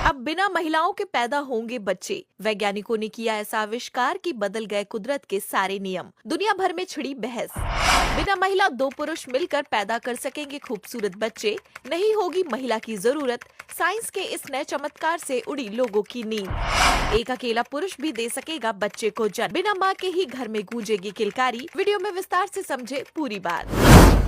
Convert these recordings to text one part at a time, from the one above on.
अब बिना महिलाओं के पैदा होंगे बच्चे। वैज्ञानिकों ने किया ऐसा आविष्कार कि बदल गए कुदरत के सारे नियम। दुनिया भर में छिड़ी बहस। बिना महिला दो पुरुष मिलकर पैदा कर सकेंगे खूबसूरत बच्चे। नहीं होगी महिला की जरूरत। साइंस के इस नए चमत्कार से उड़ी लोगों की नींद। एक अकेला पुरुष भी दे सकेगा बच्चे को जन्म। बिना माँ के ही घर में गूंजेगी किलकारी। वीडियो में विस्तार से समझे पूरी बात।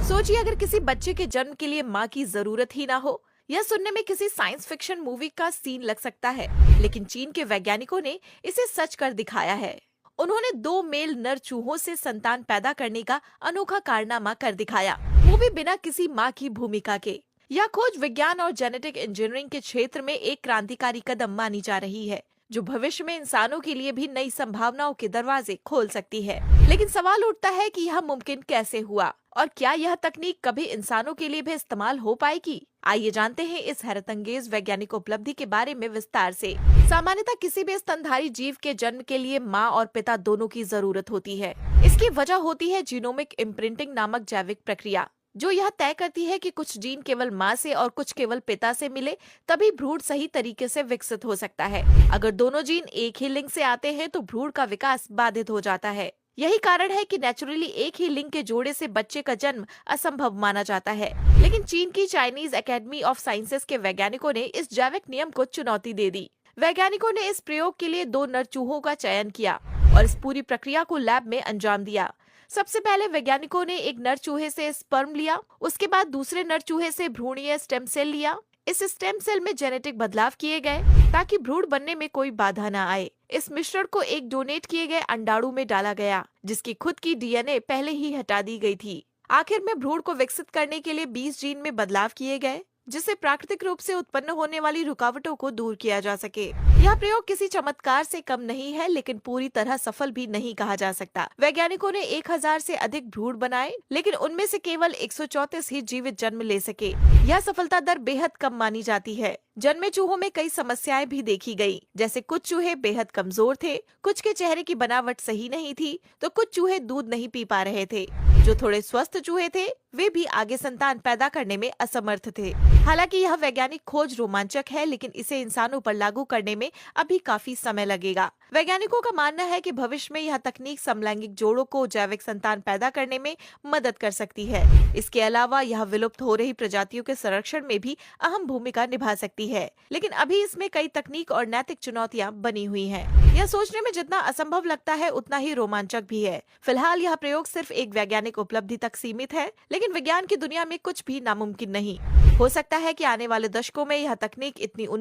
सोचिए, अगर किसी बच्चे के जन्म के लिए माँ की जरूरत ही ना हो। यह सुनने में किसी साइंस फिक्शन मूवी का सीन लग सकता है, लेकिन चीन के वैज्ञानिकों ने इसे सच कर दिखाया है। उन्होंने दो मेल नर चूहों से संतान पैदा करने का अनोखा कारनामा कर दिखाया, वो भी बिना किसी माँ की भूमिका के। यह खोज विज्ञान और जेनेटिक इंजीनियरिंग के क्षेत्र में एक क्रांतिकारी कदम मानी जा रही है, जो भविष्य में इंसानों के लिए भी नई संभावनाओं के दरवाजे खोल सकती है। लेकिन सवाल उठता है कि यह मुमकिन कैसे हुआ और क्या यह तकनीक कभी इंसानों के लिए भी इस्तेमाल हो पाएगी। आइए जानते हैं इस हैरतअंगेज वैज्ञानिक उपलब्धि के बारे में विस्तार से। सामान्यतः किसी भी स्तनधारी जीव के जन्म के लिए माँ और पिता दोनों की जरूरत होती है। इसकी वजह होती है जीनोमिक इम्प्रिंटिंग नामक जैविक प्रक्रिया, जो यह तय करती है कि कुछ जीन केवल माँ से और कुछ केवल पिता से मिले, तभी भ्रूण सही तरीके से विकसित हो सकता है। अगर दोनों जीन एक ही लिंग से आते हैं तो भ्रूण का विकास बाधित हो जाता है। यही कारण है कि नेचुरली एक ही लिंग के जोड़े से बच्चे का जन्म असंभव माना जाता है। लेकिन चीन की चाइनीज एकेडमी ऑफ साइंसेज के वैज्ञानिकों ने इस जैविक नियम को चुनौती दे दी। वैज्ञानिकों ने इस प्रयोग के लिए दो नर चूहों का चयन किया और इस पूरी प्रक्रिया को लैब में अंजाम दिया। सबसे पहले वैज्ञानिकों ने एक नर चूहे से स्पर्म लिया, उसके बाद दूसरे नर चूहे से भ्रूणीय स्टेम सेल लिया। इस स्टेम सेल में जेनेटिक बदलाव किए गए ताकि भ्रूण बनने में कोई बाधा न आए। इस मिश्रण को एक डोनेट किए गए अंडाणु में डाला गया, जिसकी खुद की डीएनए पहले ही हटा दी गई थी। आखिर में भ्रूण को विकसित करने के लिए 20 जीन में बदलाव किए गए, जिससे प्राकृतिक रूप से उत्पन्न होने वाली रुकावटों को दूर किया जा सके। यह प्रयोग किसी चमत्कार से कम नहीं है, लेकिन पूरी तरह सफल भी नहीं कहा जा सकता। वैज्ञानिकों ने 1000 से अधिक भ्रूण बनाए, लेकिन उनमें से केवल 134 ही जीवित जन्म ले सके। यह सफलता दर बेहद कम मानी जाती है। जन्मे चूहों में कई समस्याएं भी देखी गई, जैसे कुछ चूहे बेहद कमजोर थे, कुछ के चेहरे की बनावट सही नहीं थी, तो कुछ चूहे दूध नहीं पी पा रहे थे। जो थोड़े स्वस्थ चूहे थे, वे भी आगे संतान पैदा करने में असमर्थ थे। हालांकि यह वैज्ञानिक खोज रोमांचक है, लेकिन इसे इंसानों पर लागू करने में अभी काफी समय लगेगा। वैज्ञानिकों का मानना है कि भविष्य में यह तकनीक समलैंगिक जोड़ों को जैविक संतान पैदा करने में मदद कर सकती है। इसके अलावा यह विलुप्त हो रही प्रजातियों के संरक्षण में भी अहम भूमिका निभा सकती है, लेकिन अभी इसमें कई तकनीक और नैतिक चुनौतियां बनी हुई हैं। यह सोचने में जितना असंभव लगता है, उतना ही रोमांचक भी है। फिलहाल यह प्रयोग सिर्फ एक वैज्ञानिक उपलब्धि तक सीमित है, लेकिन विज्ञान की दुनिया में कुछ भी नामुमकिन नहीं। हो सकता है कि आने वाले दशकों में यह तकनीक इतनी